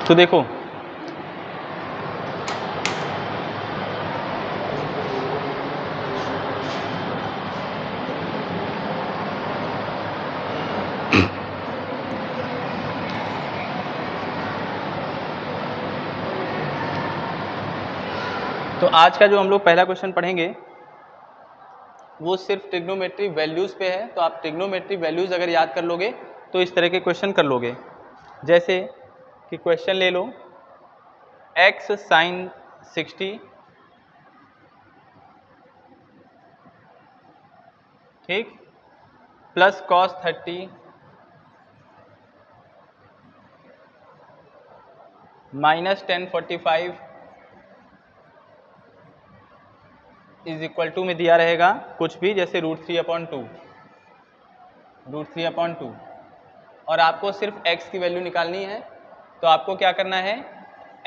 तो देखो तो आज का जो हम लोग पहला क्वेश्चन पढ़ेंगे वो सिर्फ ट्रिग्नोमेट्री वैल्यूज पे है। तो आप ट्रिग्नोमेट्री वैल्यूज अगर याद कर लोगे तो इस तरह के क्वेश्चन कर लोगे। जैसे कि क्वेश्चन ले लो x sin 60 ठीक plus cos 30 minus 1045 is equal to में दिया रहेगा कुछ भी, जैसे √3/2 और आपको सिर्फ x की वैल्यू निकालनी है। तो आपको क्या करना है,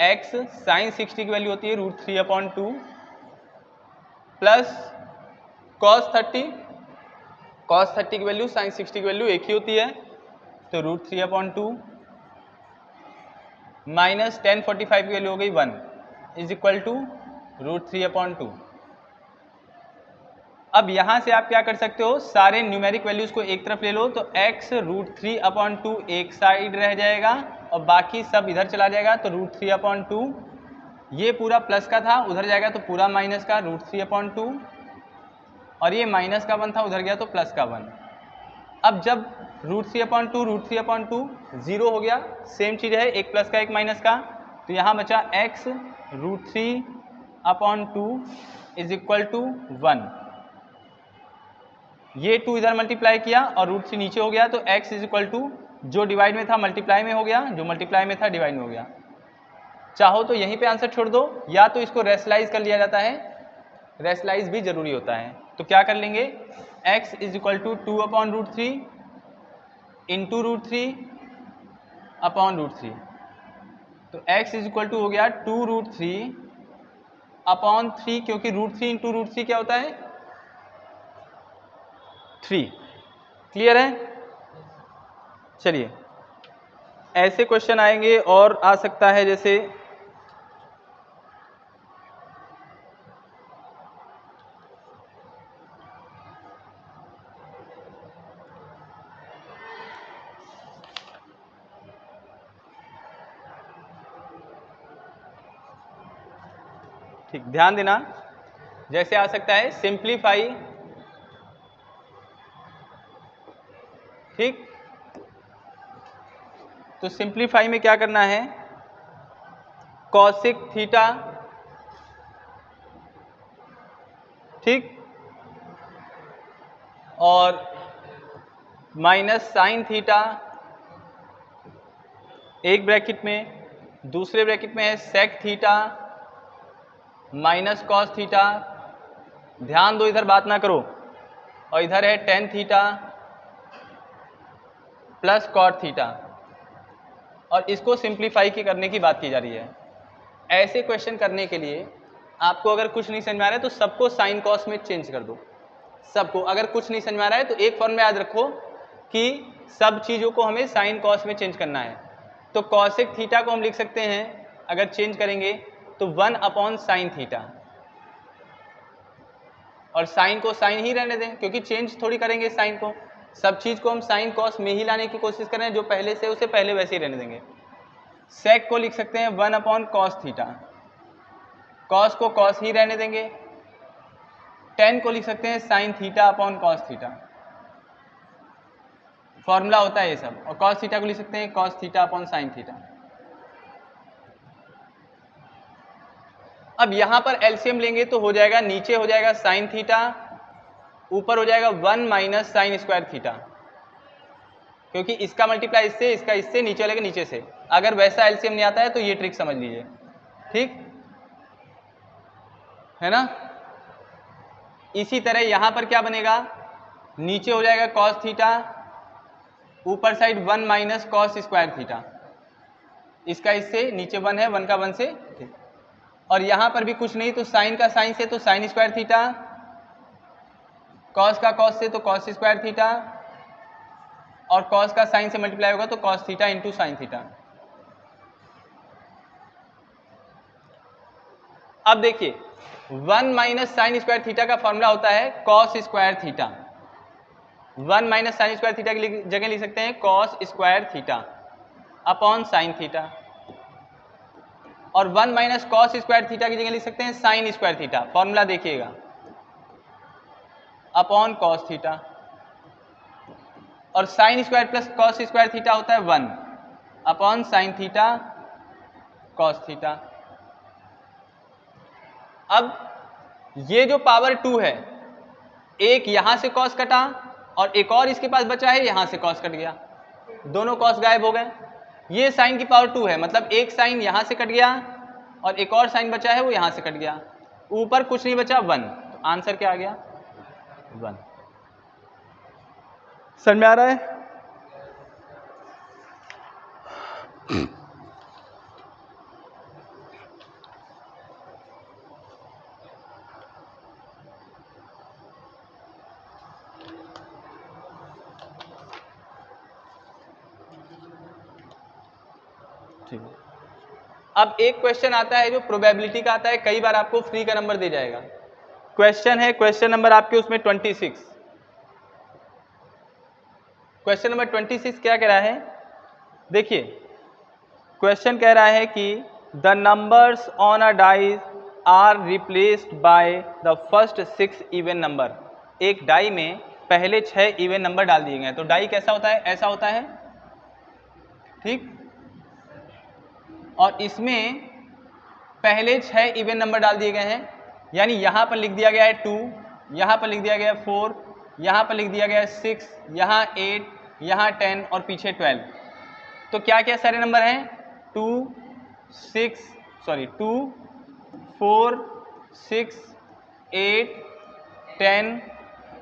x sin 60 की वैल्यू होती है √3/2 प्लस cos 30 की वैल्यू sin 60 की वैल्यू एक ही होती है, तो √3/2 माइनस 1045 की वैल्यू हो गई 1 इज इक्वल टू √3/2। अब यहां से आप क्या कर सकते हो, सारे न्यूमेरिक वैल्यूज को एक तरफ ले लो, तो x √3/2 एक साइड रह जाएगा और बाकी सब इधर चला जाएगा। तो √3/2 ये पूरा प्लस का था, उधर जाएगा तो पूरा माइनस का √3/2 और ये माइनस का 1 था, उधर गया तो प्लस का 1। अब जब √3/2 0 हो गया, सेम चीज है, एक प्लस का एक माइनस का, तो यहां बचा x √3/2 इज इक्वल टू 1। ये 2 इधर मल्टीप्लाई किया और √3 नीचे हो गया, तो x इज इक्वल टू जो डिवाइड में था मल्टीप्लाई में हो गया, जो मल्टीप्लाई में था डिवाइड में हो गया। चाहो तो यहीं पे आंसर छोड़ दो, या तो इसको रेशनलाइज कर लिया जाता है, रेशनलाइज भी जरूरी होता है। तो क्या कर लेंगे, x is equal to 2/√3 into √3/√3। तो x इज इक्वल टू हो गया 2√3/3, क्योंकि √3 इंटू √3 क्या होता है 3। क्लियर है। चलिए ऐसे क्वेश्चन आएंगे और आ सकता है, जैसे ठीक ध्यान देना, जैसे आ सकता है सिंप्लीफाई, ठीक। तो सिंप्लीफाई में क्या करना है, कॉसिक थीटा, ठीक, और माइनस साइन थीटा एक ब्रैकेट में, दूसरे ब्रैकेट में है सेक थीटा माइनस कॉस थीटा। ध्यान दो, इधर बात ना करो, और इधर है टेन थीटा प्लस कॉट थीटा, और इसको सिंप्लीफाई की करने की बात की जा रही है। ऐसे क्वेश्चन करने के लिए आपको अगर कुछ नहीं समझ में आ रहा है तो सबको साइन कॉस में चेंज कर दो। सबको, अगर कुछ नहीं समझ में आ रहा है तो एक फॉर्मूला याद रखो कि सब चीजों को हमें साइन कॉस में चेंज करना है। तो कॉसेक थीटा को हम लिख सकते हैं, अगर चेंज करेंगे तो 1/sin थीटा, और साइन को साइन ही रहने दें, क्योंकि चेंज थोड़ी करेंगे साइन को, सब चीज को हम साइन कॉस में ही लाने की कोशिश करें, जो पहले से उसे पहले वैसे ही रहने देंगे। सेक को लिख सकते हैं 1/cos थीटा, कॉस को कॉस ही रहने देंगे। टेन को लिख सकते हैं sine theta upon cos theta, formula होता है ये सब। और कॉस थीटा को लिख सकते हैं cos theta upon sine theta. अब यहां पर एलसीएम लेंगे तो हो जाएगा, नीचे हो जाएगा साइन थीटा, ऊपर हो जाएगा 1 माइनस साइन स्क्वायर थीटा, क्योंकि इसका मल्टीप्लाई इससे, इसका इससे, नीचे वाले के नीचे से। अगर वैसा एलसीएम नहीं आता है तो ये ट्रिक समझ लीजिए, ठीक है ना। इसी तरह यहां पर क्या बनेगा, नीचे हो जाएगा कॉस थीटा, ऊपर side 1 minus cos square theta, इसका इससे, नीचे 1 है, 1 का 1 से, ठीक। और यहां पर भी कुछ नहीं, तो साइन का साइन से तो साइन स्क्वायर थीटा, कॉस का कॉस से तो कॉस स्क्वायर थीटा, और कॉस का साइन से मल्टीप्लाई होगा तो cos theta into sine theta. अब देखिए 1 माइनस साइन स्क्वायर थीटा का फॉर्मूला होता है cos square theta. 1 minus sine square theta की जगह लिख सकते हैं cos square theta upon sine theta, और 1 माइनस कॉस स्क्वायर थीटा की जगह लिख सकते हैं साइन स्क्वायर थीटा। फॉर्मूला देखिएगा अपॉन कॉस थीटा, और sine square plus cos square theta होता है 1 upon sine theta cos theta. अब ये जो पावर 2 है, एक यहां से कॉस कटा और एक और इसके पास बचा है, यहां से कॉस कट गया, दोनों कॉस गायब हो गए। ये साइन की पावर 2 है, मतलब एक साइन यहां से कट गया और एक और साइन बचा है वो यहां से कट गया, ऊपर कुछ नहीं बचा 1। तो आंसर क्या आ गया 1। समझ में आ रहा है? ठीक है। अब एक क्वेश्चन आता है जो प्रोबेबिलिटी का आता है, कई बार आपको फ्री का नंबर दे जाएगा। क्वेश्चन है, क्वेश्चन नंबर आपके उसमें 26। क्वेश्चन नंबर 26 क्या कह रहा है? देखिए क्वेश्चन कह रहा है कि the numbers on a dice are replaced by the first 6 even number. एक डाई में पहले 6 इवन नंबर डाल दिए गए। तो डाई कैसा होता है? ऐसा होता है, ठीक। और इसमें पहले 6 इवन नंबर डाल दिए गए हैं, यानी यहां पर लिख दिया गया है 2, यहां पर लिख दिया गया है 4, यहां पर लिख दिया गया है 6, यहां 8, यहां 10 और पीछे 12। तो क्या क्या सारे नंबर हैं? 2, 4, 6, 8, 10,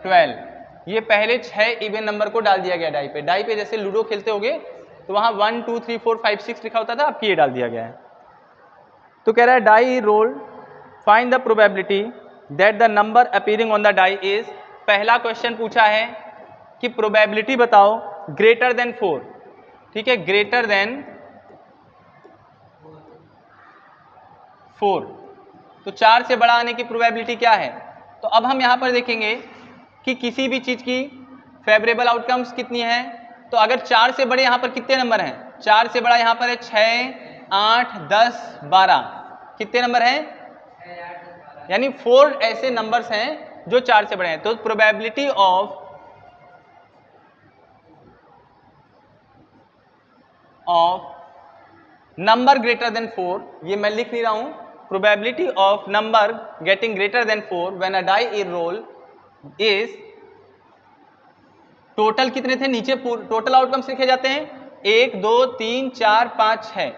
12। ये पहले 6 इवन नंबर को डाल दिया गया डाई पे। डाई पे जैसे लूडो खेलते होगे तो वहां 1 2 3 4 5 6 लिखा होता था, आपकी ये डाल दिया गया है। तो कह रहा है die roll find the probability that the number appearing on the die is. पहला क्वेश्चन पूछा है कि प्रोबेबिलिटी बताओ ग्रेटर देन 4, ठीक है, ग्रेटर देन 4। तो 4 से बड़ा आने की प्रोबेबिलिटी क्या है? तो अब हम यहां पर देखेंगे कि किसी भी चीज की फेवरेबल आउटकम्स कितनी है। तो अगर 4 से बड़े यहां पर कितने नंबर हैं? 4 से बड़ा यहां पर है 6, 8, 10, 12। कितने नंबर हैं? यानी 4 ऐसे नंबर्स हैं जो 4 से बड़े हैं। तो probability of number greater than 4, ये मैं लिख नहीं रहा हूं, probability of number getting greater than 4 when a die is roll is, total कितने थे नीचे, टोटल आउटकम्स लिखे जाते हैं 1 2 3 4 5 6।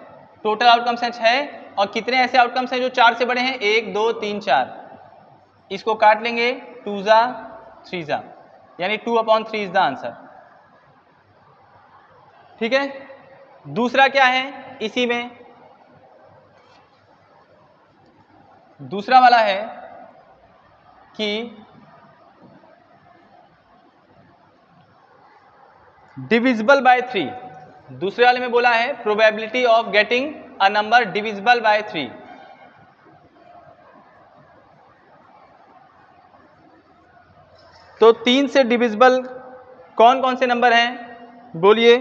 टोटल आउटकम्स हैं 6, और कितने ऐसे आउटकम्स हैं जो 4 से बड़े हैं? 1 2 3 4। इसको काट लेंगे 2 जा 3 जा, यानी 2/3 इज द आंसर। ठीक है। दूसरा क्या है इसी में? दूसरा वाला है कि डिविजिबल बाय 3। दूसरे वाले में बोला है probability of getting a number divisible by 3। तो 3 से डिविजिबल कौन कौन से नंबर हैं बोलिए?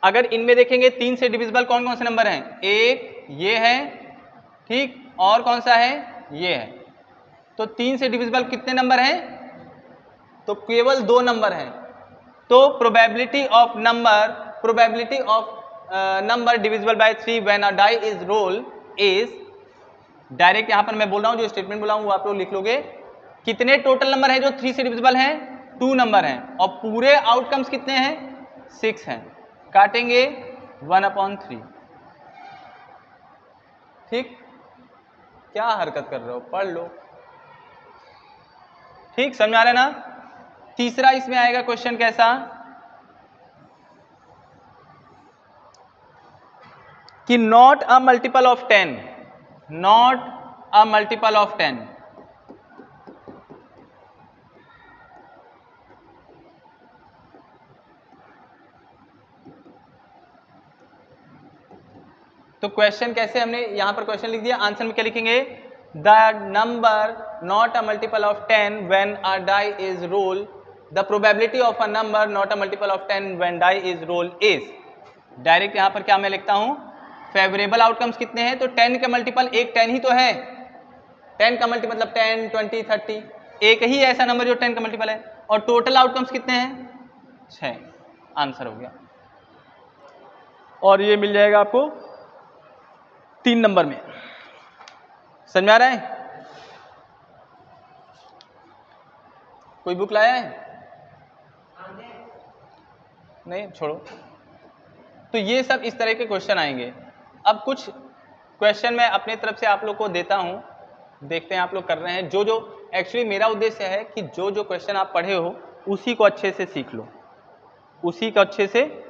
अगर इनमें देखेंगे 3 से डिविजिबल कौन कौन से नंबर हैं? एक ये है, ठीक, और कौन सा है? ये है। तो 3 से डिविजिबल कितने नंबर हैं? तो केवल 2 नंबर हैं। तो probability of number divisible by 3 when a die is roll is, direct यहां पर मैं बोल रहा हूं, जो स्टेटमेंट बोला हूं वो आप लोग लिख लोगे। कितने टोटल नंबर हैं जो 3 से डिविजिबल हैं? 2 नंबर हैं, और पूरे आउटकम्स कितने हैं? 6 हैं। काटेंगे 1/3। ठीक, क्या हरकत कर रहे हो, पढ़ लो। ठीक, समझ आ रहा है ना? तीसरा इसमें आएगा क्वेश्चन कैसा कि not a multiple of 10, not a multiple of 10। तो तो क्वेश्चन कैसे, हमने यहाँ पर क्वेश्चन लिख दिया, आंसर में क्या लिखेंगे, the number not a multiple of 10 when a die is roll, the probability of a number not a multiple of 10 when die is roll is. Direct यहाँ पर क्या मैं लिखता हूँ, फेवरेबल आउटकम्स कितने हैं, तो 10 का मल्टीपल एक 10 ही तो है, 10 का मल्टीपल मतलब 10, 20, 30, एक ही ऐसा नंबर जो 10 का मल्टीपल है। और टोटल आउटकम्स कितने हैं, 6, आंसर हो गया। और ये मिल जाएगा आपको 3 नंबर में। समझ में आ रहा है? कोई बुक लाया है? नहीं, छोड़ो। तो ये सब इस तरह के क्वेश्चन आएंगे। अब कुछ क्वेश्चन मैं अपने तरफ से आप लोग को देता हूं, देखते हैं आप लोग कर रहे हैं। जो जो एक्चुअली मेरा उद्देश्य है कि जो जो क्वेश्चन आप पढ़े हो उसी को अच्छे से सीख लो, उसी को अच्छे से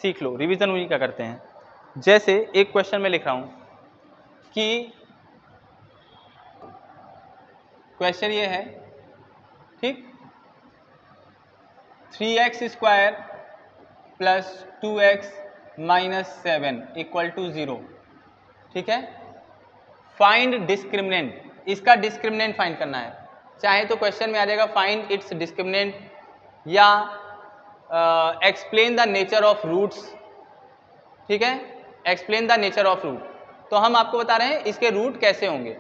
सीख लो, रिवीजन उन्हीं का करते हैं। जैसे एक क्वेश्चन मैं लिख रहा हूं कि क्वेश्चन ये है, ठीक, 3x square plus 2x minus 7 equal to 0, ठीक है। फाइंड डिस्क्रिमिनेंट, इसका डिस्क्रिमिनेंट फाइंड करना है। चाहे तो क्वेश्चन में आ जाएगा फाइंड इट्स डिस्क्रिमिनेंट, या explain the nature of roots, ठीक है, explain the nature of root. तो हम आपको बता रहे हैं इसके रूट कैसे होंगे।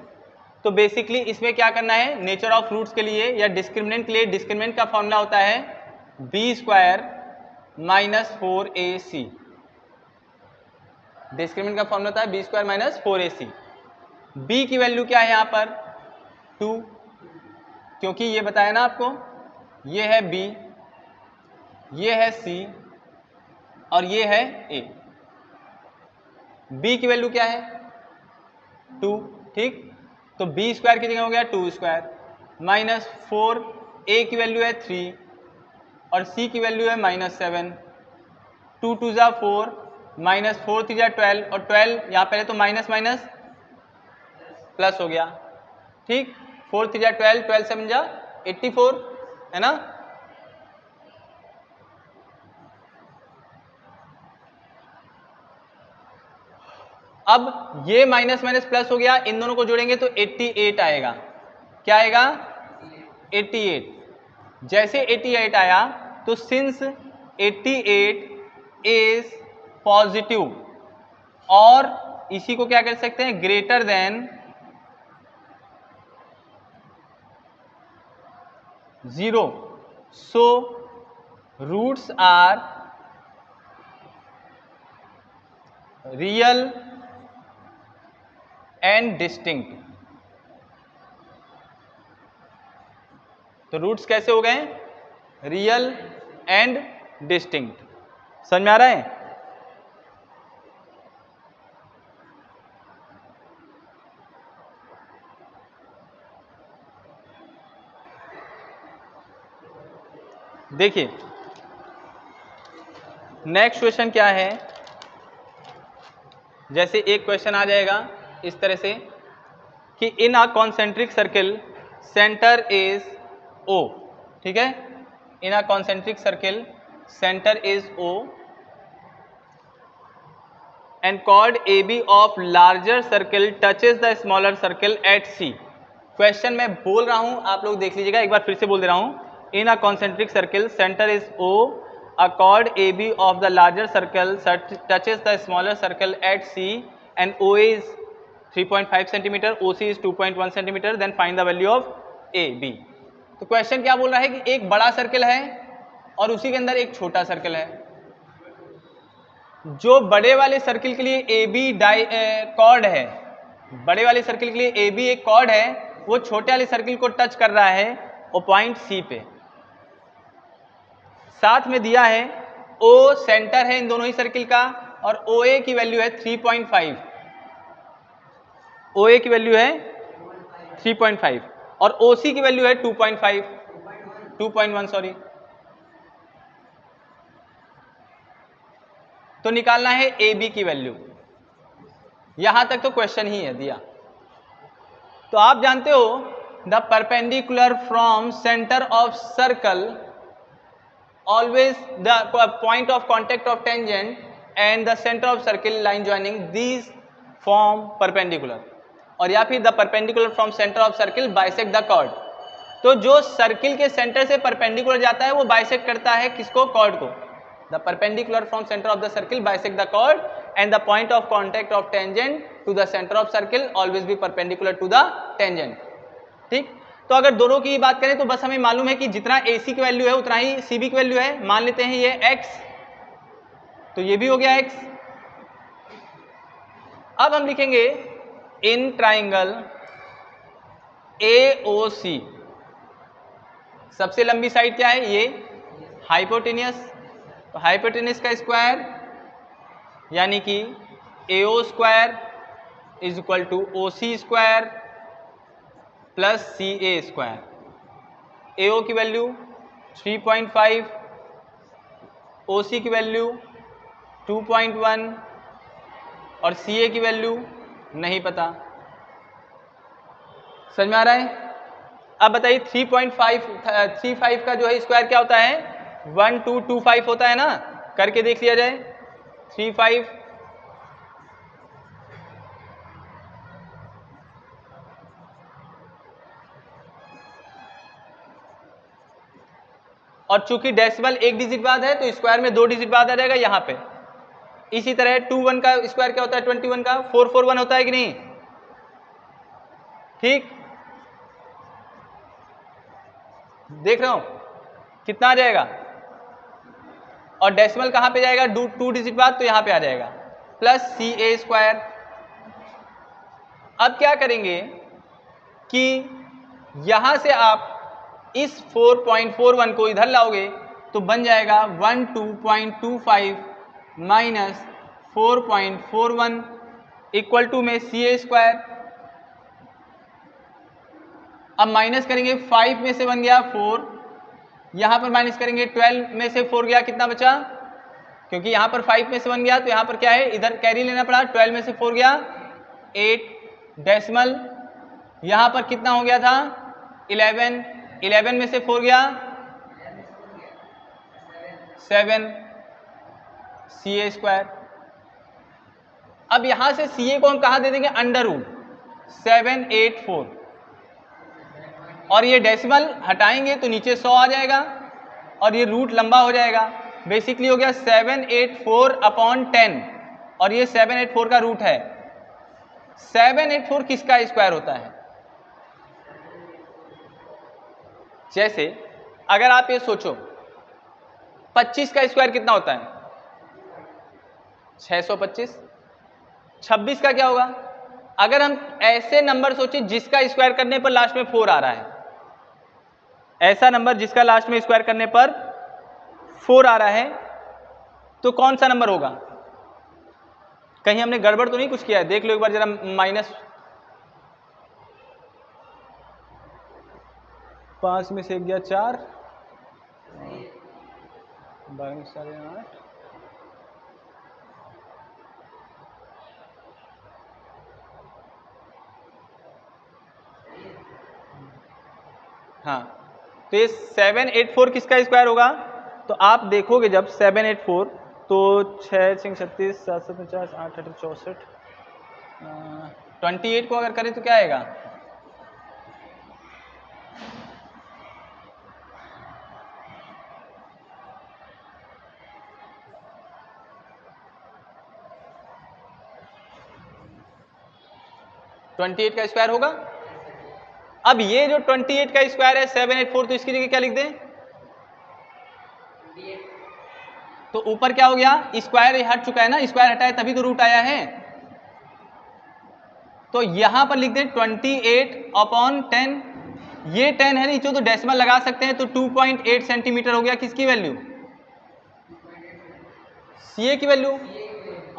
तो बेसिकली इसमें क्या करना है, नेचर ऑफ रूट्स के लिए या डिस्क्रिमिनेंट के लिए, डिस्क्रिमिनेंट का फॉर्मूला होता है B square minus 4ac। Discriminant का फॉर्मूला होता है B square minus 4ac। B की वैल्यू क्या है यहाँ पर 2, क्योंकि ये बताया ना आपको, ये है बी, ये है सी और ये है ए। बी की वैल्यू क्या है 2, ठीक। तो बी स्क्वायर की जगह हो गया 2 स्क्वायर माइनस 4, ए की वैल्यू है 3 और सी की वैल्यू है माइनस 7। 2 2 जा 4, माइनस 4 3 जा 12 और 12 यहाँ पहले तो माइनस माइनस प्लस हो गया, ठीक। 4 3 जा 12, 12 7 जा 84, है ना। अब ये माइनस माइनस प्लस हो गया, इन दोनों को जोड़ेंगे तो 88 आएगा। क्या आएगा 88। जैसे 88 आया तो सिंस 88 इज पॉजिटिव और इसी को क्या कर सकते हैं, greater than 0, so roots are real and distinct. तो रूट्स कैसे हो गए, रियल एंड डिस्टिंक्ट। समझ में आ रहा है? देखिए नेक्स्ट क्वेश्चन क्या है। जैसे एक क्वेश्चन आ जाएगा इस तरह से कि in a concentric circle centre is O, ठीक है। In a concentric circle centre is O and chord AB of larger circle touches the smaller circle at C। Question मैं बोल रहा हूं, आप लोग देख लीजिएगा, एक बार फिर से बोल दे रहा हूं। In a concentric circle centre is O, a chord AB of the larger circle touches the smaller circle at C and OA is 3.5 centimeter, OC is 2.1 centimeter, then find the value of AB। तो question क्या बोल रहा है कि एक बड़ा circle है और उसी के अंदर एक छोटा सर्कल है। जो बड़े वाले सर्किल के लिए ए बी कॉर्ड है, बड़े वाले सर्किल के लिए ए बी एक कॉर्ड है, वो छोटे वाले सर्किल को टच कर रहा है और पॉइंट सी पे। साथ में दिया है ओ सेंटर है इन दोनों ही सर्किल का और ओ ए की वैल्यू है 3.5। ओ ए की वैल्यू है 3.5 और ओ सी की वैल्यू है 2.1 सॉरी। तो निकालना है ए बी की वैल्यू। यहां तक तो क्वेश्चन ही है दिया। तो आप जानते हो the perpendicular from centre of circle always the point of contact of tangent and the centre of circle line joining these from perpendicular, और या फिर the perpendicular from centre of circle bisect the chord. तो जो circle के centre से perpendicular जाता है वो बाइसेक्ट करता है किसको? कॉर्ड को। The perpendicular from centre of the circle bisect the chord and the point of contact of tangent to the centre of circle always be perpendicular to the tangent. ठीक, तो अगर दोनों की बात करें तो बस हमें मालूम है कि जितना AC की वैल्यू है उतना ही CB की वैल्यू है। मान लेते हैं ये X, तो ये भी हो गया X। अब हम लिखेंगे इन ट्राइंगल AOC सबसे लंबी साइड क्या है? ये हाइपोटेनियस। तो हाइपोटेनियस का स्क्वायर यानी कि AO square is equal to OC square plus CA square. AO की वैल्यू 3.5, OC की वैल्यू 2.1 और CA की वैल्यू नहीं पता। समझ में आ रहा है? अब बताइए 3.35 का जो है स्क्वायर क्या होता है? 1225 होता है ना, करके देख लिया जाए। 35 और चूंकि डेसिमल एक डिजिट बाद है तो स्क्वायर में 2 डिजिट बाद आ जाएगा यहाँ पे। इसी तरह 21 का स्क्वायर क्या होता है? 21 का 441 होता है कि नहीं? ठीक, देख रहा हूं कितना आ जाएगा, और डेसिमल कहां पे जाएगा? 2 डिजिट बाद, तो यहां पे आ जाएगा प्लस CA स्क्वायर। अब क्या करेंगे कि यहां से आप इस 4.41 को इधर लाओगे तो बन जाएगा 12.25 माइनस 4.41 इक्वल टू में CA स्क्वायर। अब माइनस करेंगे, 5 में से बन गया 4, यहां पर माइनस करेंगे 12 में से 4 गया, कितना बचा? क्योंकि यहां पर 5 में से बन गया तो यहां पर क्या है? इधर कैरी लेना पड़ा। 12 में से 4 गया 8, डेसिमल यहां पर कितना हो गया था? 11, 11 में से 4 गया 7, CA स्क्वायर। अब यहां से CA को हम कहां दे देंगे? अंडर रूट 784, और ये डेसिमल हटाएंगे तो नीचे 100 आ जाएगा और ये रूट लंबा हो जाएगा। बेसिकली हो गया 784/10, और ये 784 का रूट है। 784 किसका स्क्वायर होता है? जैसे अगर आप ये सोचो 25 का स्क्वायर कितना होता है? 625। 26 का क्या होगा? अगर हम ऐसे नंबर सोचे जिसका स्क्वायर करने पर लास्ट में 4 आ रहा है, ऐसा नंबर जिसका लास्ट में स्क्वायर करने पर 4 आ रहा है, तो कौन सा नंबर होगा? कहीं हमने गड़बड़ तो नहीं कुछ किया है? देख लो एक बार जरा। -5 में से 1 गया 4, 12 में 8.5, हाँ, तो ये 784 किसका स्क्वायर होगा? तो आप देखोगे जब 784 तो 6 6 36 7 7 50 8 8 64, 28 को अगर करें तो क्या आएगा? (28) का स्क्वायर होगा। अब ये जो 28 का स्क्वायर है 784, तो इसकी जगह क्या लिख दें? तो ऊपर क्या हो गया? स्क्वायर हट चुका है ना, स्क्वायर हटाए तभी तो रूट आया है। तो यहां पर लिख दें 28/10। ये 10 है नीचे, तो डेसिमल लगा सकते हैं, तो 2.8 सेंटीमीटर हो गया। किसकी वैल्यू? CA की वैल्यू।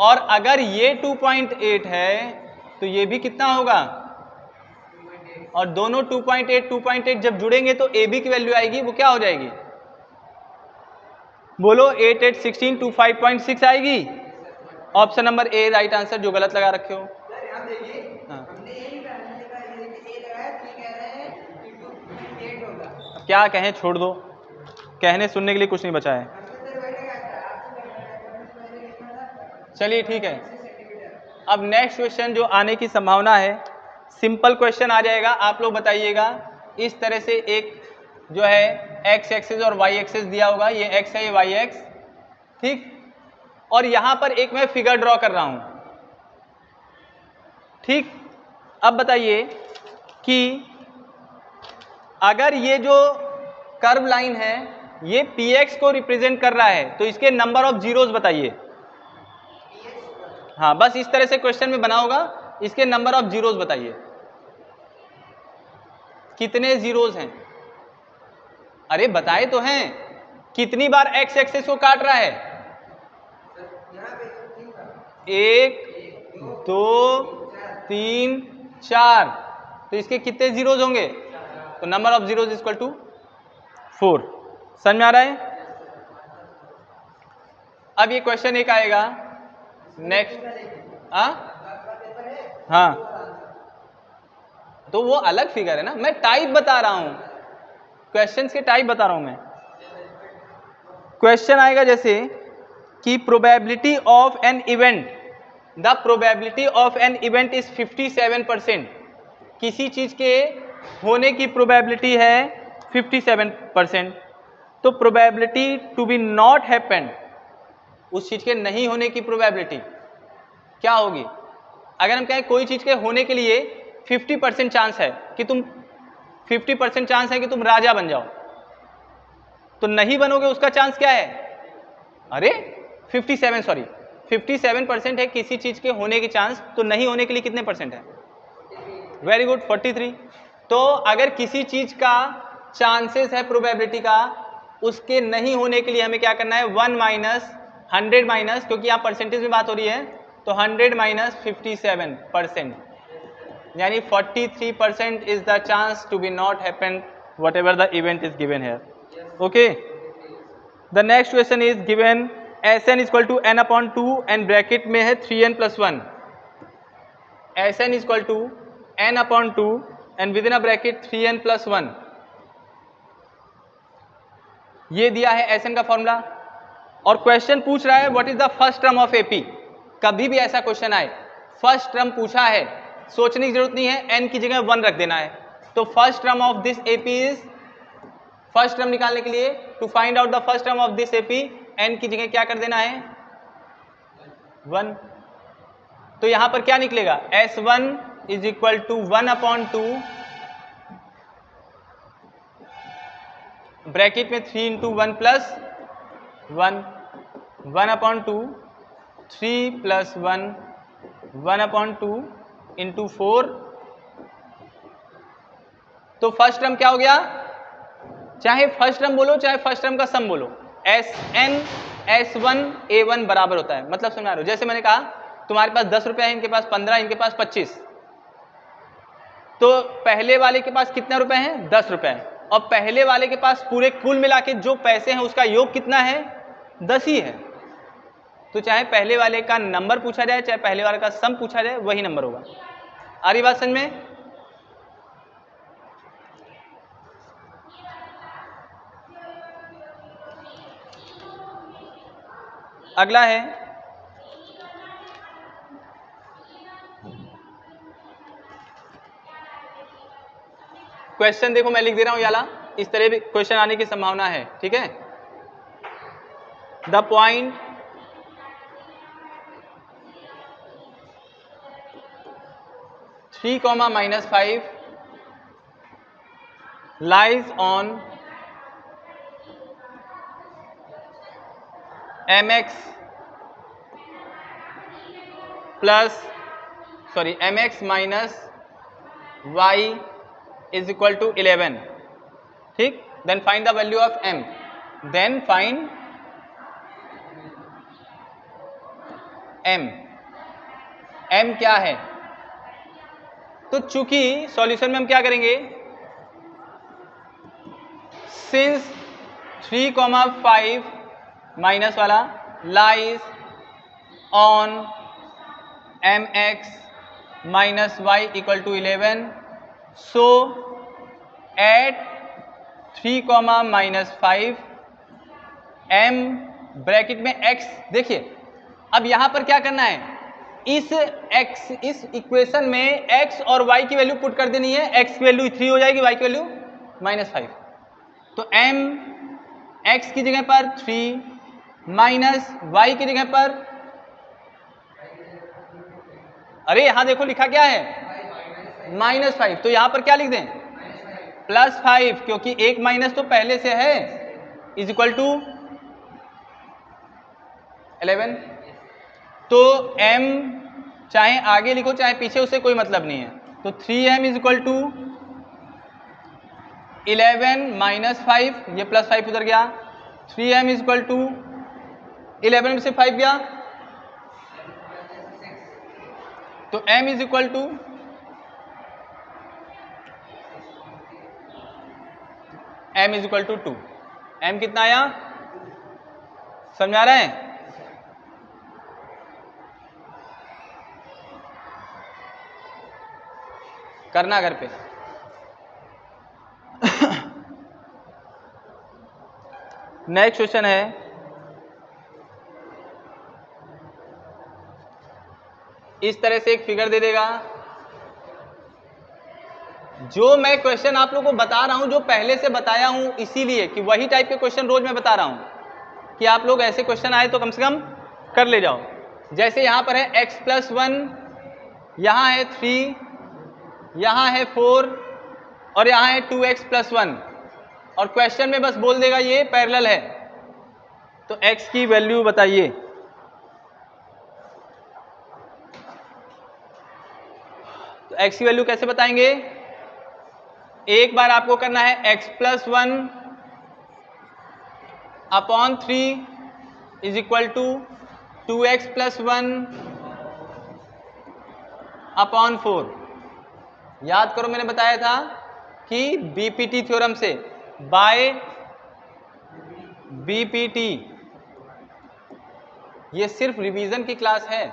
और अगर ये 2.8 है तो ये भी कितना होगा? और दोनों 2.8 जब जुड़ेंगे तो AB की वैल्यू आएगी, वो क्या हो जाएगी? बोलो 8 8 16 2 5.6 आएगी। Option number A right answer, जो गलत लगा रखे हो। क्या कहें, छोड़ दो, कहने सुनने के लिए कुछ नहीं बचा है। चलिए ठीक है, अब नेक्स्ट क्वेश्चन जो आने की संभावना है, सिंपल क्वेश्चन आ जाएगा। आप लोग बताइएगा, इस तरह से एक जो है एक्स एक्सिस और वाई एक्सिस दिया होगा, ये एक्स है ये वाई एक्स, ठीक, और यहां पर एक मैं फिगर ड्रॉ कर रहा हूं, ठीक। अब बताइए कि अगर ये जो कर्व लाइन है ये px को रिप्रेजेंट कर रहा है तो इसके नंबर ऑफ जीरोस बताइए। हाँ, बस इस तरह से क्वेश्चन में बना होगा, इसके नंबर ऑफ जीरोस बताइए, कितने जीरोस हैं? अरे बताए तो हैं, कितनी बार एक्स एक्सिस को काट रहा है? 1 2 3 4, तो इसके कितने जीरोस होंगे? तो number of zeros equal to 4। समझ में आ रहा है? अब ये क्वेश्चन एक आएगा नेक्स्ट। हाँ, तो वो अलग फिगर है ना, मैं टाइप बता रहा हूं, क्वेश्चंस के टाइप बता रहा हूं मैं। क्वेश्चन आएगा जैसे कि probability of an event, the probability of an event is 57%। किसी चीज के होने की प्रोबेबिलिटी है 57%, तो probability to be not happen, उस चीज के नहीं होने की प्रोबेबिलिटी क्या होगी? अगर हम कहें कोई चीज के होने के लिए 50% चांस है कि तुम 50% चांस है कि तुम राजा बन जाओ, तो नहीं बनोगे उसका चांस क्या है? अरे 57% है किसी चीज के होने की चांस, तो नहीं होने के लिए कितने परसेंट है? Very good, 43। तो अगर किसी चीज का चांसेस है प्रोबेबिलिटी का, उसके नहीं होने के लिए हमें क्या करना है? 1 माइनस 100 माइनस, क्योंकि यहाँ परसेंटेज में बात हो रही है, तो 100 माइनस 57%, यानी 43% is the chance to be not happen whatever the event is given here. Okay, the next question is given Sn equal to n upon 2 and bracket में है 3n plus 1। Sn equal to n upon 2 and within a bracket 3n plus 1, ये दिया है Sn का formula, और question पूछ रहा है what is the first term of AP. कभी भी ऐसा क्वेश्चन आए, फर्स्ट टर्म पूछा है, सोचने की जरूरत नहीं है, n की जगह 1 रख देना है। तो first term of this AP is, first term निकालने के लिए to find out the first term of this AP, n की जगह क्या कर देना है? 1। तो यहां पर क्या निकलेगा? S1 is equal to 1 upon 2 bracket में 3 into 1 plus 1, 1 upon 2 3 plus 1, 1 upon 2 into 4। तो फर्स्ट टर्म क्या हो गया? चाहे फर्स्ट टर्म बोलो चाहे फर्स्ट टर्म का सम बोलो, Sn S1 A1 बराबर होता है। मतलब समझ आ रहा हो? जैसे मैंने कहा तुम्हारे पास 10 रुपए है, इनके पास 15, इनके पास 25, तो पहले वाले के पास कितने रुपए हैं? 10 रुपए, और पहले वाले के पास पूरे कुल मिला के जो पैसे हैं उसका योग कितना है? 10 ही है। तो चाहे पहले वाले का नंबर पूछा जाए चाहे पहले वाले का सम पूछा जाए, वही नंबर होगा। आ रही बात समझ में? अगला है क्वेश्चन, देखो मैं लिख दे रहा हूं याला, इस तरह भी क्वेश्चन आने की संभावना है, ठीक है। The point (3, -5) lies on mx minus y is equal to 11, ठीक। Then find the value of m, then find m क्या है? तो चूंकि सॉल्यूशन में हम क्या करेंगे, सिंस 3, 5 माइनस वाला lies on mx minus Y equal to 11, so at 3, -5 m bracket में x। देखिए अब यहां पर क्या करना है, इस इक्वेशन में x और y की वैल्यू पुट कर देनी है। x की वैल्यू 3 हो जाएगी, y की वैल्यू -5। तो m x की जगह पर 3 माइनस y की जगह पर, अरे यहां देखो लिखा क्या है -5, तो यहां पर क्या लिख दें +5, क्योंकि एक माइनस तो पहले से है, इज इक्वल टू 11। तो m चाहे आगे लिखो चाहे पीछे, उससे कोई मतलब नहीं है। तो 3m is equal to 11 minus 5, ये +5 उधर गया, 3m इज इक्वल टू 11 में से 5 गया, तो m is equal to m is equal to 2। m कितना आया, समझा रहे हैं? करना घर पे। नेक्स्ट क्वेश्चन है, इस तरह से एक फिगर दे देगा। जो मैं क्वेश्चन आप लोगों को बता रहा हूं, जो पहले से बताया हूं, इसीलिए कि वही टाइप के क्वेश्चन रोज मैं बता रहा हूं कि आप लोग ऐसे क्वेश्चन आए तो कम से कम कर ले जाओ। जैसे यहां पर है x+1, यहां है 3, यहां है 4 और यहां है 2x+1, और क्वेश्चन में बस बोल देगा ये पैरेलल है। तो x की वैल्यू बताइए। तो x की वैल्यू कैसे बताएंगे? एक बार आपको करना है x+1 upon 3 is equal to 2x+1 upon 4। याद करो मैंने बताया था कि बीपीटी थ्योरम से, बाय बीपीटी, ये सिर्फ रिवीजन की क्लास है,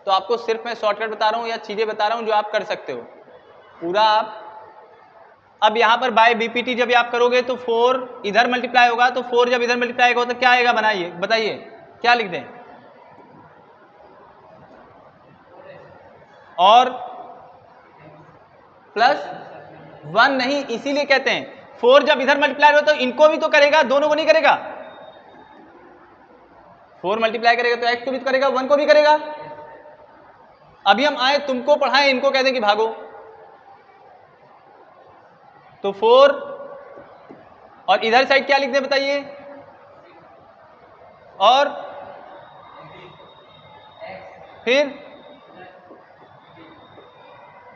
तो आपको सिर्फ मैं शॉर्टकट बता रहा हूं या चीजें बता रहा हूं जो आप कर सकते हो पूरा। आप अब यहां पर बाय बीपीटी जब आप करोगे तो 4 इधर मल्टीप्लाई होगा, तो 4 जब इधर मल्टीप्लाई होगा तो क्या आएगा, बनाइए बताइए क्या लिख दें। और +1 नहीं, इसीलिए कहते हैं 4 जब इधर मल्टीप्लाई हो तो इनको भी तो करेगा, दोनों को नहीं करेगा। 4 मल्टीप्लाई करेगा तो x को भी तो करेगा, 1 को भी करेगा। अभी हम आए तुमको पढ़ाएं, इनको कह दें कि भागो। तो 4 और इधर साइड क्या लिख दें बताइए, और फिर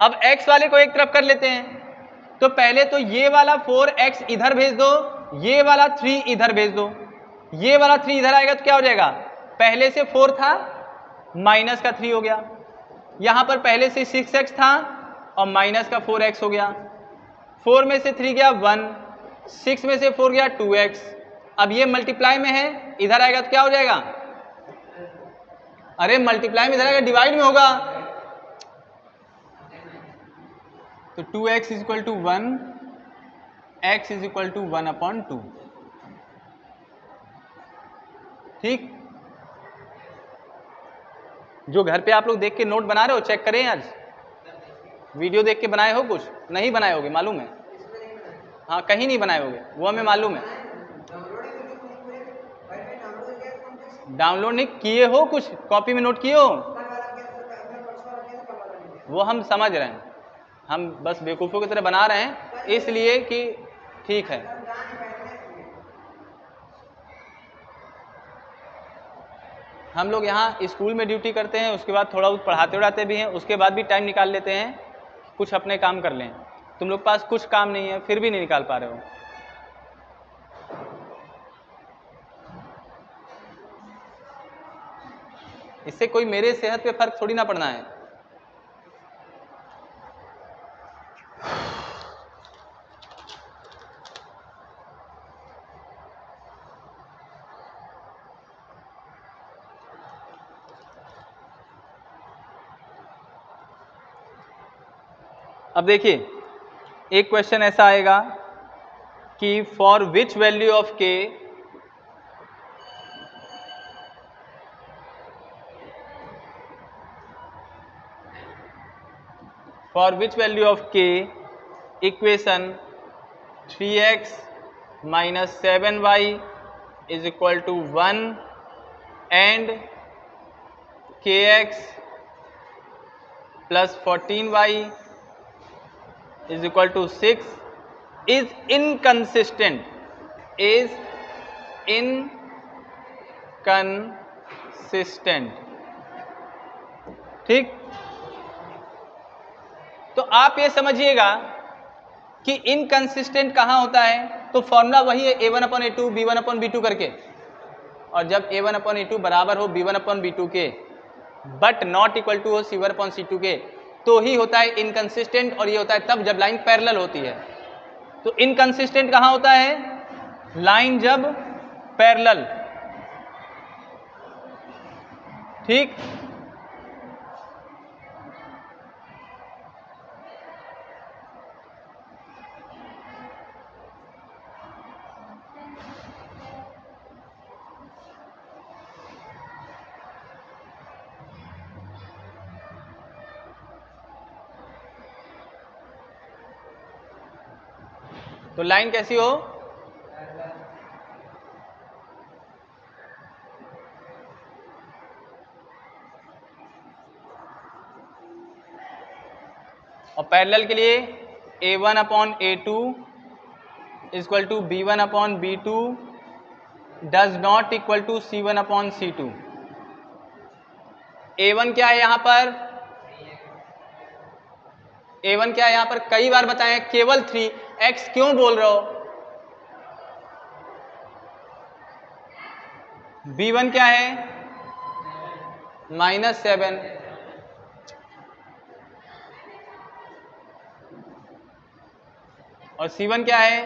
अब x वाले को एक तरफ कर लेते हैं। तो पहले तो ये वाला 4x इधर भेज दो, ये वाला 3 इधर भेज दो, ये वाला 3 इधर आएगा तो क्या हो जाएगा, पहले से 4 था माइनस का 3 हो गया, यहां पर पहले से 6x था और माइनस का 4x हो गया, 4 में से 3 गया 1, 6 में से 4 गया 2x। अब ये मल्टीप्लाई में है, इधर आएगा तो क्या हो जाएगा, अरे मल्टीप्लाई में इधर आएगा डिवाइड में होगा, तो 2x is equal to 1, x is equal to 1/2। ठीक, जो घर पे आप लोग देख के नोट बना रहे हो चेक करें, आज वीडियो देख के बनाए हो, कुछ नहीं बनाए होगे मालूम है, हाँ कहीं नहीं बनाए होगे, वो हमें मालूम है। डाउनलोड नहीं किए हो, कुछ कॉपी में नोट किए हो, वो हम समझ रहे हैं, हम बस बेवकूफ़ों की तरह बना रहे हैं इसलिए कि ठीक है। हम लोग यहाँ स्कूल में ड्यूटी करते हैं, उसके बाद थोड़ा बहुत पढ़ाते उड़ाते भी हैं, उसके बाद भी टाइम निकाल लेते हैं कुछ अपने काम कर लें। तुम लोग पास कुछ काम नहीं है फिर भी नहीं निकाल पा रहे हो। इससे कोई मेरे सेहत पे फर्क थोड़ी ना पड़ना है। अब देखिए एक क्वेश्चन ऐसा आएगा कि for which value of k for which value of k equation 3x minus 7y is equal to 1 and kx plus 14y is equal to 6 is inconsistent, is inconsistent. ठीक, तो आप ये समझिएगा कि इनकंसिस्टेंट कहां होता है, तो फॉर्मूला वही है a1/a2 b1/b2 करके, और जब a1/a2 बराबर हो b1/b2 के बट नॉट इक्वल टू हो c1/c2 के, तो ही होता है इनकंसिस्टेंट। और ये होता है तब जब लाइन पैरेलल होती है। तो इनकंसिस्टेंट कहां होता है, लाइन जब पैरेलल। ठीक, तो लाइन कैसी हो, और पैरेलल के लिए a1/a2 equal to b1/b2 does not equal to c1/c2। a1 क्या है यहां पर, a1 क्या है यहां पर, कई बार बताएं, केवल 3। x क्यों बोल रहे हो, b1 क्या है -7, और c1 क्या है,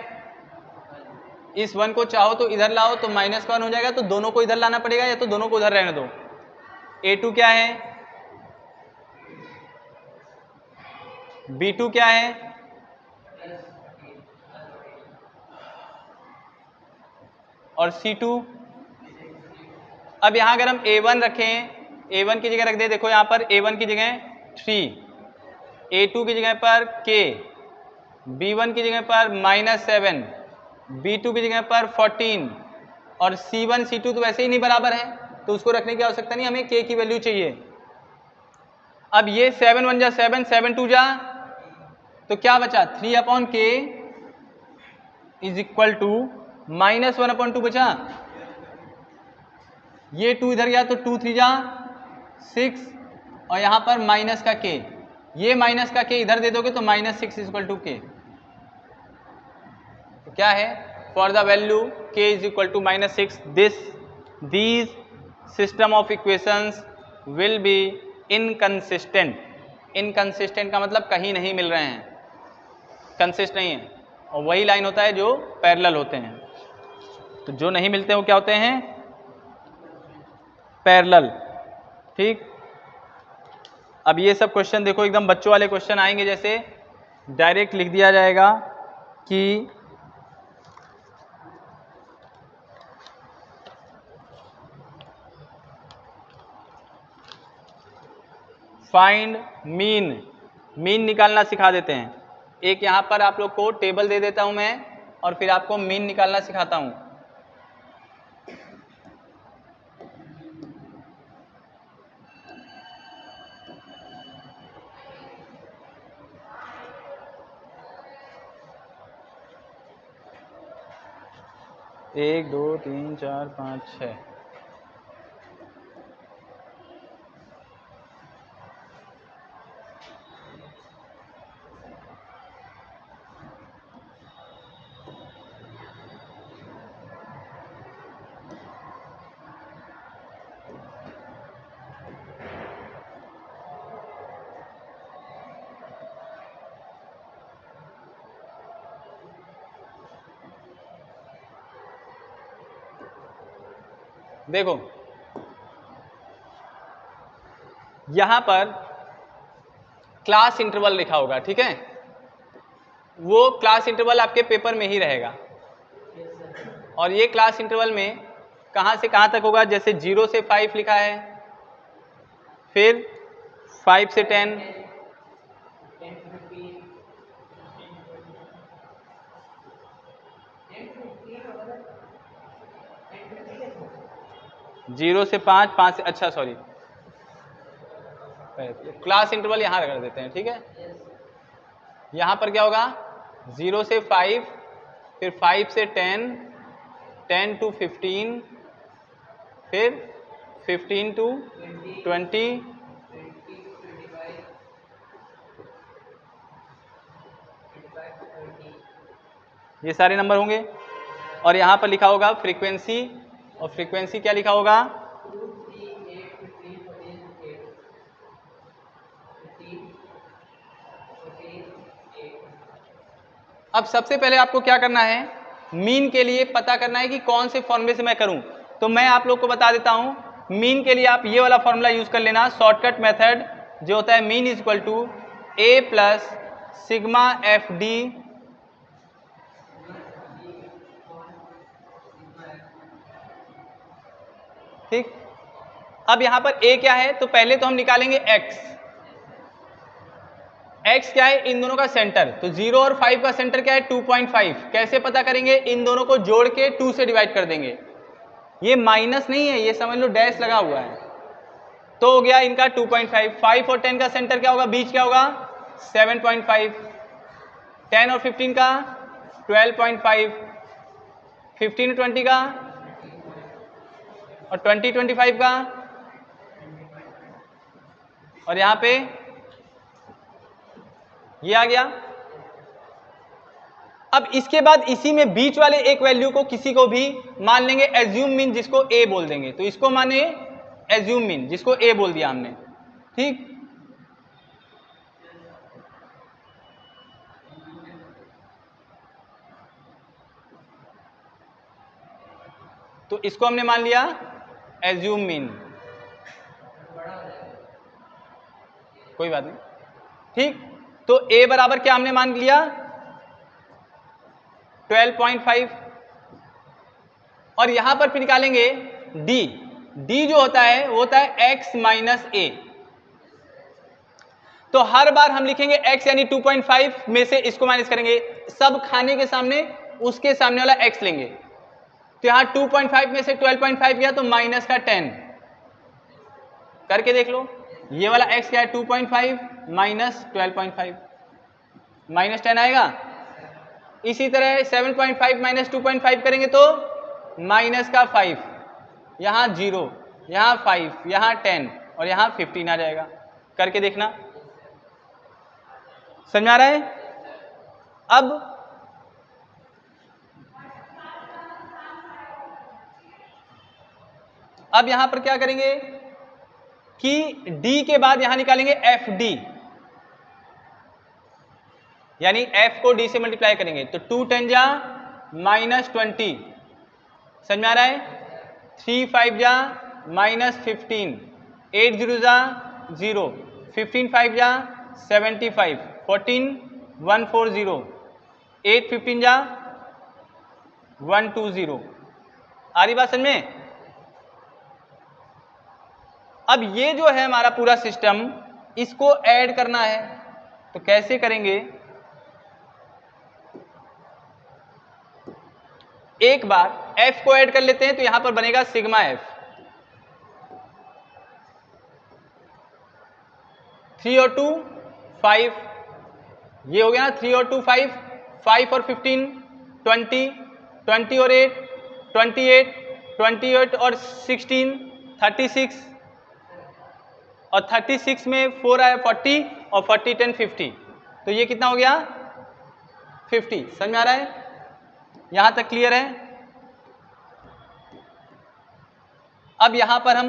इस 1 को चाहो तो इधर लाओ तो -1 हो जाएगा, तो दोनों को इधर लाना पड़ेगा, या तो दोनों को उधर रहने दो। a2 क्या है, b2 क्या है, और c2। अब यहां अगर हम a1 रखें, a1 की जगह रख दे, देखो यहां पर a1 की जगह 3, a2 की जगह पर k, b1 की जगह पर -7, b2 की जगह पर 14, और c1 c2 तो वैसे ही नहीं बराबर है, तो उसको रखने की आवश्यकता नहीं, हमें k की वैल्यू चाहिए। अब ये 7 1 जा 7, 7 2 जा, तो क्या बचा, 3/k इज इक्वल टू -1/2 बचा, ये 2 इधर गया तो 2 3 जा 6, और यहां पर माइनस का k, ये माइनस का k इधर दे दोगे तो -6 इक्वल टू k। तो क्या है, for the value k is equal to -6 these system of equations will be inconsistent. Inconsistent का मतलब कहीं नहीं मिल रहे हैं, कंसिस्ट नहीं है, और वही लाइन होता है जो पैरेलल होते हैं। तो जो नहीं मिलते वो क्या होते हैं, पैरेलल। ठीक, अब ये सब क्वेश्चन देखो एकदम बच्चों वाले क्वेश्चन आएंगे, जैसे डायरेक्ट लिख दिया जाएगा कि फाइंड मीन, मीन निकालना सिखा देते हैं। एक यहां पर आप लोग को टेबल दे देता हूं मैं, और फिर आपको मीन निकालना सिखाता हूं। एक 2 3 4 5 6, देखो यहां पर क्लास इंटरवल लिखा होगा, ठीक है, वो क्लास इंटरवल आपके पेपर में ही रहेगा, और ये क्लास इंटरवल में कहां से कहां तक होगा, जैसे 0 से 5 लिखा है, फिर 5 से 10, 0 से 5, 5 से, अच्छा सॉरी, क्लास इंटरवल यहाँ कर देते हैं, ठीक है। यहाँ पर क्या होगा, 0 से 5, फिर 5 से 10, 10 to 15, फिर 15 to 20, ये सारे नंबर होंगे। और यहाँ पर लिखा होगा फ्रीक्वेंसी, और फ्रीक्वेंसी क्या लिखा होगा, अब सबसे पहले आपको क्या करना है, मीन के लिए पता करना है कि कौन से फॉर्मूले से मैं करूं। तो मैं आप लोग को बता देता हूं, मीन के लिए आप ये वाला फॉर्मूला यूज कर लेना, शॉर्टकट मेथड जो होता है mean is equal to A plus sigma F D, ठीक। अब यहां पर ए क्या है, तो पहले तो हम निकालेंगे एक्स। एक्स क्या है, इन दोनों का सेंटर, तो 0 और 5 का सेंटर क्या है 2.5। कैसे पता करेंगे, इन दोनों को जोड़ के 2 से डिवाइड कर देंगे। ये माइनस नहीं है, ये समझ लो डैश लगा हुआ है, तो हो गया इनका 2.5। 5 और 10 का सेंटर क्या होगा, बीच क्या होगा 7.5। 10 और 15 का 12.5, 15 और 20 का, और 20 25 का, और यहां पे ये आ गया। अब इसके बाद इसी में बीच वाले एक वैल्यू को किसी को भी मान लेंगे एज्यूम मीन, जिसको ए बोल देंगे। तो इसको माने एज्यूम मीन, जिसको ए बोल दिया हमने, ठीक। तो इसको हमने मान लिया एज्यूम मीन, कोई बात नहीं, ठीक। तो ए बराबर क्या हमने मान लिया 12.5, और यहां पर फिर निकालेंगे डी। डी जो होता है वो होता है x माइनस ए। तो हर बार हम लिखेंगे x यानी 2.5 में से इसको माइनस करेंगे, सब खाने के सामने उसके सामने वाला x लेंगे। तो यहां 2.5 में से 12.5 गया तो माइनस का 10 करके देख लो, ये वाला x क्या है 2.5 माइनस 12.5, माइनस 10 आएगा। इसी तरह 7.5 माइनस 2.5 करेंगे तो माइनस का 5, यहां 0, यहां 5, यहां 10 और यहां 15 आ जाएगा। करके देखना, समझ में आ रहा है। अब यहां पर क्या करेंगे कि d के बाद यहां निकालेंगे एफ डी, यानी f को d से मल्टीप्लाई करेंगे। तो 2 10 जा माइनस 20, समझ में आ रहा है। 3 5 जा माइनस 15, 8 0 जा 0, 15 5 जा 75, 14 140, 8 15 जा 120। आ रही बात समझ में। अब ये जो है हमारा पूरा सिस्टम, इसको ऐड करना है, तो कैसे करेंगे, एक बार f को ऐड कर लेते हैं, तो यहां पर बनेगा सिग्मा f। 3 और 2 5, ये हो गया ना 3 और 2 5, 5 और 15 20, 20 और 8 28, 28 और 16 36, और 36 में 4 आया 40, और 40 10 50, तो ये कितना हो गया 50। समझ में आ रहा है, यहां तक क्लियर है। अब यहां पर हम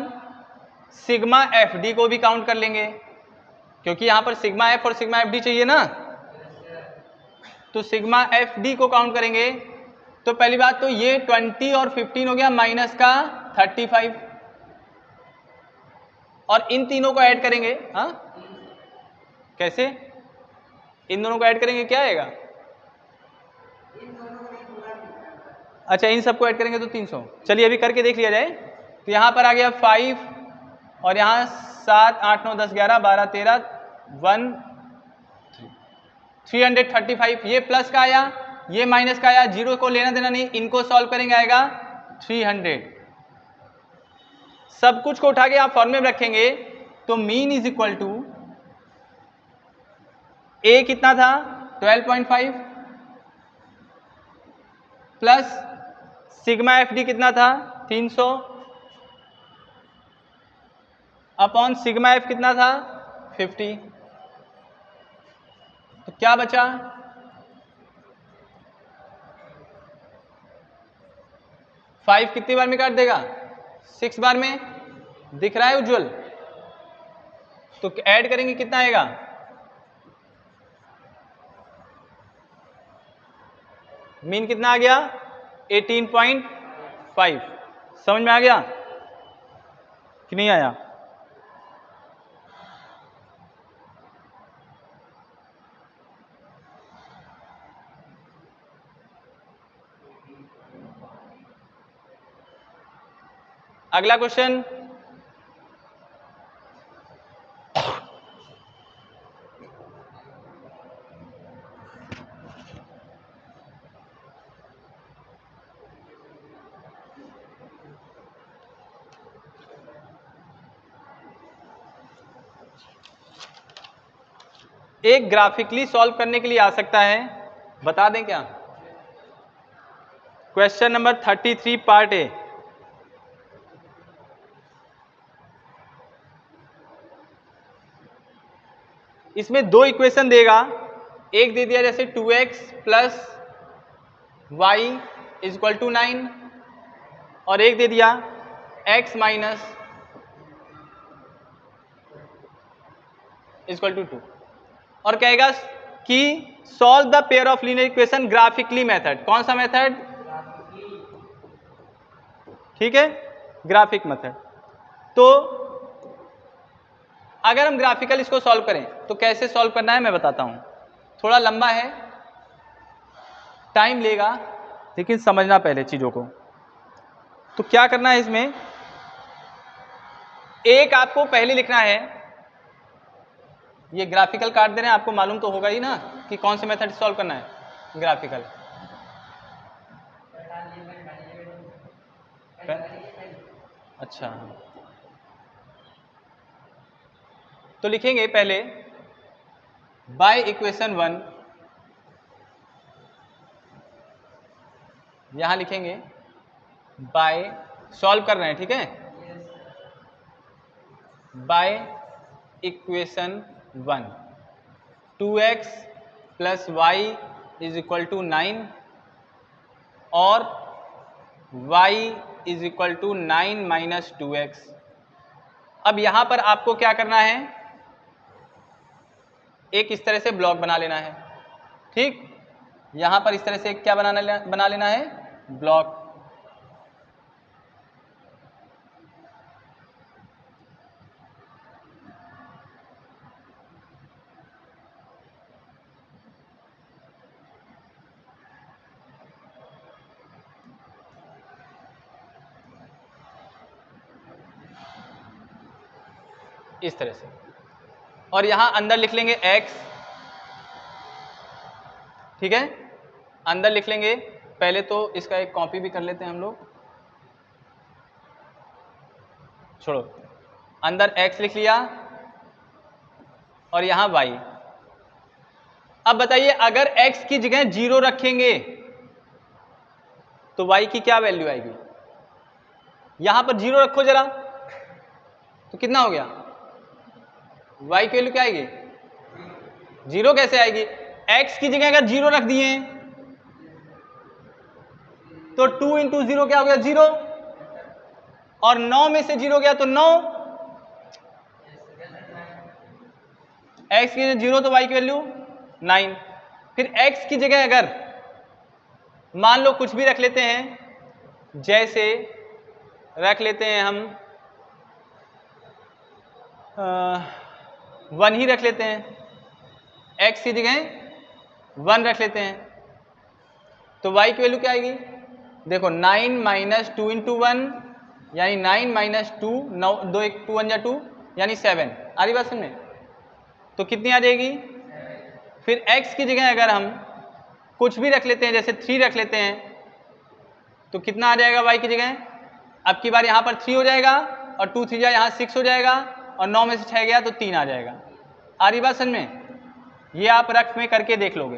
सिग्मा एफ डी को भी काउंट कर लेंगे, क्योंकि यहां पर सिग्मा एफ और सिग्मा एफ डी चाहिए ना। तो सिग्मा एफ डी को काउंट करेंगे, तो पहली बात तो ये 20 और 15 हो गया माइनस का 35, और इन तीनों को ऐड करेंगे। हाँ कैसे, इन दोनों को ऐड करेंगे क्या आएगा, अच्छा इन सबको ऐड करेंगे तो 300। चलिए अभी करके देख लिया जाए। तो यहां पर आ गया 5, और यहां 7 8 9 10 11 12 13 1 335, ये प्लस का आया, ये माइनस का आया, जीरो को लेना देना नहीं, इनको सॉल्व करेंगे आएगा 300। सब कुछ को उठा के आप फॉर्मूले में रखेंगे तो मीन इज इक्वल टू ए कितना था 12.5 प्लस सिग्मा एफ डी कितना था 300 अपॉन सिग्मा एफ कितना था 50। तो क्या बचा 5 कितनी बार में काट देगा 6 बार में, दिख रहा है उज्जवल? तो ऐड करेंगे कितना आएगा मीन कितना आ गया 18.5। समझ में आ गया कि नहीं आया? अगला क्वेश्चन, एक ग्राफिकली सॉल्व करने के लिए आ सकता है, बता दें क्या? Question number 33 part A. इसमें दो इक्वेशन देगा, एक दे दिया जैसे 2x plus Y is equal to 9 और एक दे दिया x minus is equal to 2 और कहेगा कि solve the pair of linear equation graphically method. कौन सा मेथड? ठीक है, ग्राफिक मेथड। तो अगर हम ग्राफिकल इसको सॉल्व करें तो कैसे सॉल्व करना है मैं बताता हूं। थोड़ा लंबा है, टाइम लेगा, लेकिन समझना पहले चीजों को। तो क्या करना है इसमें, एक आपको पहले लिखना है, ये ग्राफिकल काट दे रहे हैं, आपको मालूम तो होगा ही ना कि कौन से मेथड सॉल्व करना है ग्राफिकल। अच्छा, तो लिखेंगे पहले बाय इक्वेशन 1, यहां लिखेंगे बाय, सॉल्व कर रहे हैं, ठीक है, by equation 1 2x plus Y is equal to 9 और y is equal to 9 minus 2x। अब यहां पर आपको क्या करना है, एक इस तरह से ब्लॉक बना लेना है, ठीक, यहां पर इस तरह से क्या बना लेना है, ब्लॉक। इस तरह से, और यहां अंदर लिख लेंगे x, ठीक है, अंदर लिख लेंगे। पहले तो इसका एक कॉपी भी कर लेते हैं हम लोग, छोड़ो, अंदर x लिख लिया और यहां y। अब बताइए अगर x की जगह 0 रखेंगे तो y की क्या वैल्यू आएगी? यहां पर 0 रखो जरा, तो कितना हो गया, y की वैल्यू क्या आएगी, 0 कैसे आएगी? x की जगह अगर 0 रख दिए तो 2 इंटू 0 क्या हो गया, 0, और 9 में से 0 गया तो 9, x की जगह 0 तो y की वैल्यू 9। फिर x की जगह अगर मान लो कुछ भी रख लेते हैं, जैसे रख लेते हैं हम 1 ही रख लेते हैं, x की जगह 1 रख लेते हैं, तो y की वैल्यू क्या आएगी, देखो 9 माइनस 2 इंटू 1 यानी 9 माइनस 2, 9 2 1 2 1 2 यानी 7। आ रही बात समझ में? तो कितनी आ जाएगी? फिर x की जगह अगर हम कुछ भी रख लेते हैं, जैसे 3 रख लेते हैं, तो कितना आ जाएगा y की जगह? अब की बार यहाँ पर 3 हो जाएगा और 2 3 यहाँ 6 हो जाएगा और 9 में से 6 गया तो 3 आ जाएगा। आ रही बात समझ में? ये आप रफ में करके देख लोगे।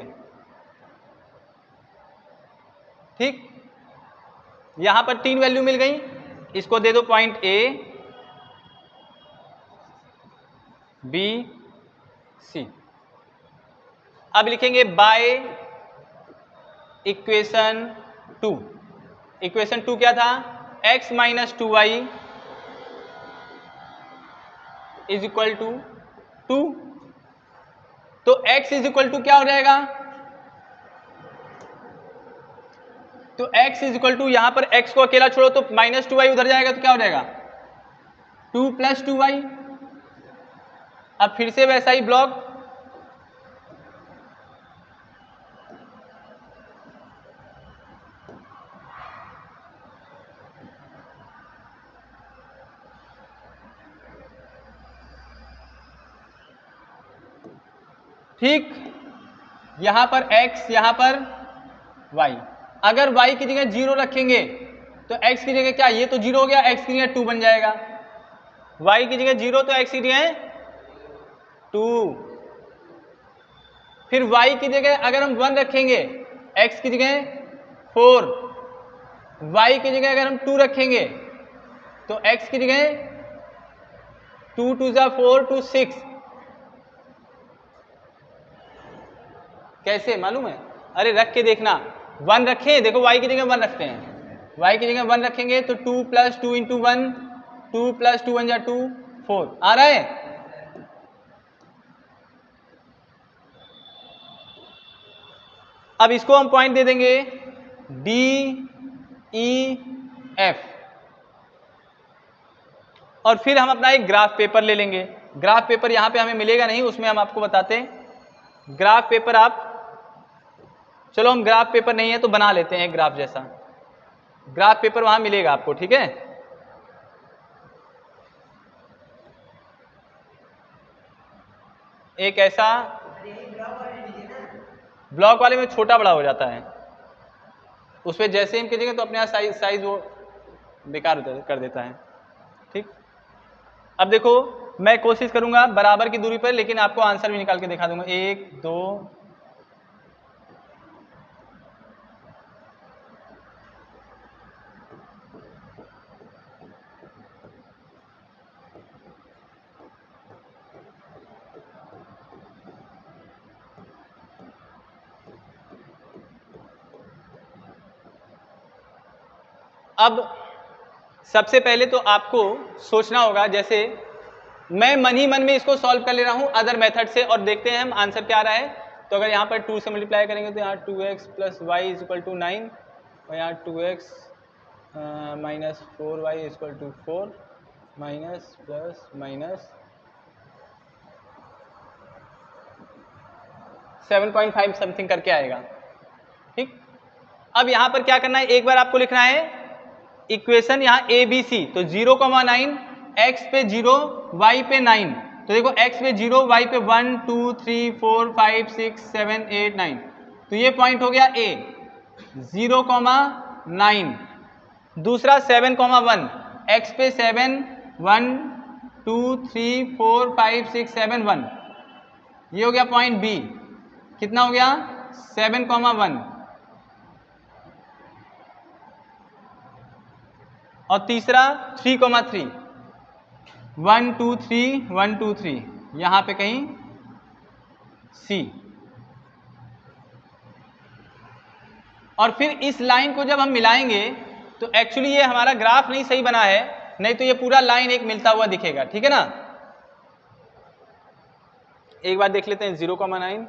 ठीक, यहां पर 3 वैल्यू मिल गई, इसको दे दो पॉइंट A, B, C। अब लिखेंगे बाय इक्वेशन 2। इक्वेशन 2 क्या था? x minus 2y is equal to 2। तो x इज इक्वल टू क्या हो जाएगा? तो x इज इक्वल टू, यहां पर x को अकेला छोड़ो तो माइनस 2y उधर जाएगा तो क्या हो जाएगा? 2 प्लस 2y। अब फिर से वैसा ही ब्लॉक, ठीक, यहां पर x, यहां पर y। अगर y की जगह 0 रखेंगे तो x की जगह क्या? ये तो 0 हो गया, x की जगह 2 बन जाएगा। y की जगह 0 तो x की जगह 2। फिर y की जगह अगर हम 1 रखेंगे, x की जगह 4। y की जगह अगर हम 2 रखेंगे तो x की जगह 2 2 जा 4 2 6। कैसे मालूम है? अरे रख के देखना, 1 रखें, देखो y की जगह 1 रखते हैं, y की जगह 1 रखेंगे तो 2 प्लस 2 इंटू 1, 2 प्लस 2 1 जा 2 4। आ रहा है? अब इसको हम पॉइंट दे देंगे D E F और फिर हम अपना एक ग्राफ पेपर ले लेंगे। ग्राफ पेपर यहां पे हमें मिलेगा नहीं, उसमें हम आपको बताते हैं। ग्राफ पेपर आप, चलो हम ग्राफ पेपर नहीं है तो बना लेते हैं एक ग्राफ जैसा। ग्राफ पेपर वहां मिलेगा आपको, ठीक है? एक ऐसा ब्लॉक वाले में छोटा बड़ा हो जाता है, उस पर जैसे हम कीजिएगा तो अपने यहाँ साइज वो बेकार कर देता है। ठीक, अब देखो मैं कोशिश करूंगा बराबर की दूरी पर, लेकिन आपको आंसर भी निकाल के दिखा दूंगा। 1 2 अब सबसे पहले तो आपको सोचना होगा, जैसे मैं मन ही मन में इसको सॉल्व कर ले रहा हूं अदर मेथड से, और देखते हैं हम आंसर क्या आ रहा है। तो अगर यहाँ पर 2 से मल्टीप्लाई करेंगे तो यहाँ 2x plus Y is equal to 9 और यहाँ 2x minus 4y is equal to 4 minus plus minus 7.5 something करके आएगा। ठीक, अब यहाँ पर क्या करना है, एक बार आपको लिखना है इक्वेशन यहाँ ए बी सी। तो 0,9 x पे 0 y पे 9। तो देखो x पे 0 y पे 1 2 3 4 5 6 7 8 9। तो ये पॉइंट हो गया A 0,9। दूसरा 7,1 x पे 7 1 2 3 4 5 6 7 1। ये हो गया पॉइंट B। कितना हो गया? 7,1। और तीसरा 3,3 1 2 3 1 2 3 यहां पे कहीं C। और फिर इस लाइन को जब हम मिलाएंगे तो एक्चुअली ये हमारा ग्राफ नहीं सही बना है, नहीं तो ये पूरा लाइन एक मिलता हुआ दिखेगा। ठीक है ना? एक बार देख लेते हैं 0,9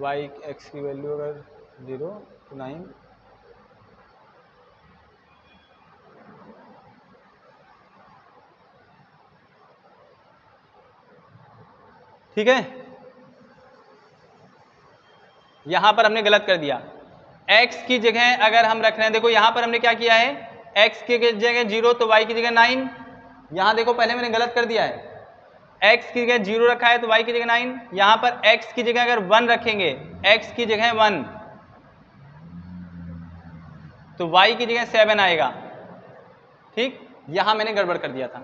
y x की वैल्यू अगर 0 तो 9 ठीक है। यहां पर हमने गलत कर दिया, x की जगह अगर हम रख रहे हैं, देखो यहां पर हमने क्या किया है, x की जगह 0 तो y की जगह 9। यहां देखो पहले मैंने गलत कर दिया है, x की जगह 0 रखा है तो y की जगह 9, यहां पर x की जगह अगर 1 रखेंगे, x की जगह 1 तो y की जगह 7 आएगा। ठीक, यहां मैंने गड़बड़ कर दिया था।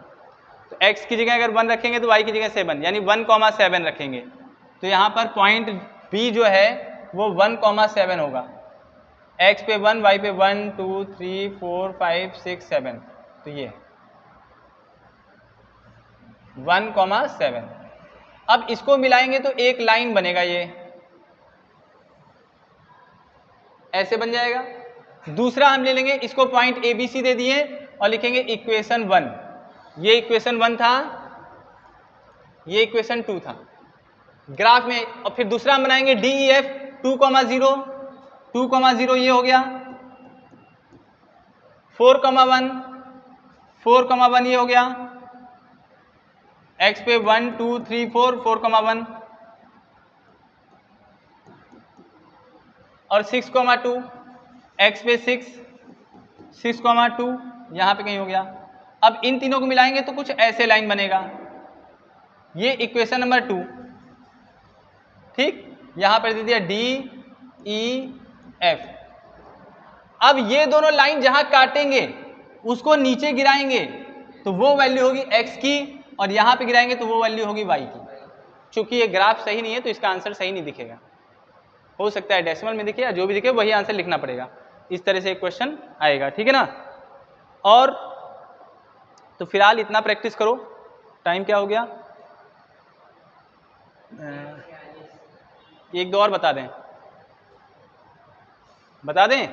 तो x की जगह अगर 1 रखेंगे तो y की जगह 7, यानी 1,7 रखेंगे। तो यहां पर पॉइंट B जो है वो 1,7 होगा। x पे 1, y पे 1 2 3 4 5 6 7, तो ये 1,7। अब इसको मिलाएंगे तो एक लाइन बनेगा, ये ऐसे बन जाएगा। दूसरा हम ले लेंगे, इसको पॉइंट ABC दे दिए और लिखेंगे इक्वेशन 1। ये इक्वेशन 1 था, ये इक्वेशन 2 था ग्राफ में। और फिर दूसरा हम बनाएंगे DEF 2,0, 2,0 ये हो गया, 4,1, 4,1 ये हो गया, x पे 1 2 3 4, 4,1 और 6,2, x पे 6, 6,2 यहां पे कहीं हो गया। अब इन तीनों को मिलाएंगे तो कुछ ऐसे लाइन बनेगा, ये इक्वेशन नंबर 2। ठीक, यहां पर दे दिया DEF। अब ये दोनों लाइन जहां काटेंगे उसको नीचे गिराएंगे तो वो वैल्यू होगी x की, और यहां पे गिराएंगे तो वो वैल्यू होगी y की। चूंकि ये ग्राफ सही नहीं है तो इसका आंसर सही नहीं दिखेगा, हो सकता है डेसिमल में दिखे या जो भी दिखे वही आंसर लिखना पड़ेगा। इस तरह से एक क्वेश्चन आएगा, ठीक है ना। और तो फिलहाल इतना प्रैक्टिस करो। टाइम क्या हो गया, एक दो और बता दें, बता दें।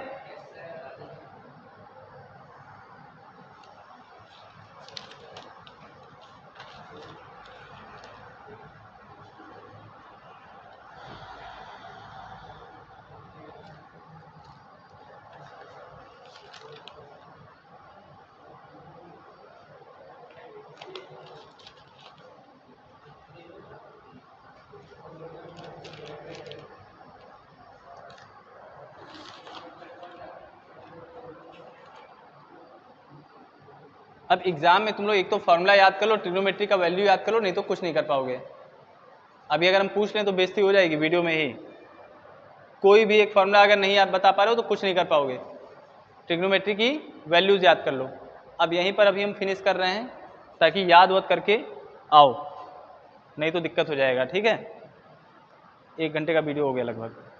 अब एग्जाम में तुम लोग एक तो फॉर्मूला याद कर लो, ट्रिग्नोमेट्री का वैल्यू याद कर लो, नहीं तो कुछ नहीं कर पाओगे। अभी अगर हम पूछ लें तो बेइज्जती हो जाएगी वीडियो में ही। कोई भी एक फॉर्मूला अगर नहीं आप बता पा रहे हो तो कुछ नहीं कर पाओगे। ट्रिग्नोमेट्री की वैल्यूज याद कर लो। अब यहीं पर अभी हम फिनिश कर रहे हैं ताकि याद वाद करके आओ, नहीं तो दिक्कत हो जाएगा। ठीक है, 1 घंटे का वीडियो हो गया लगभग।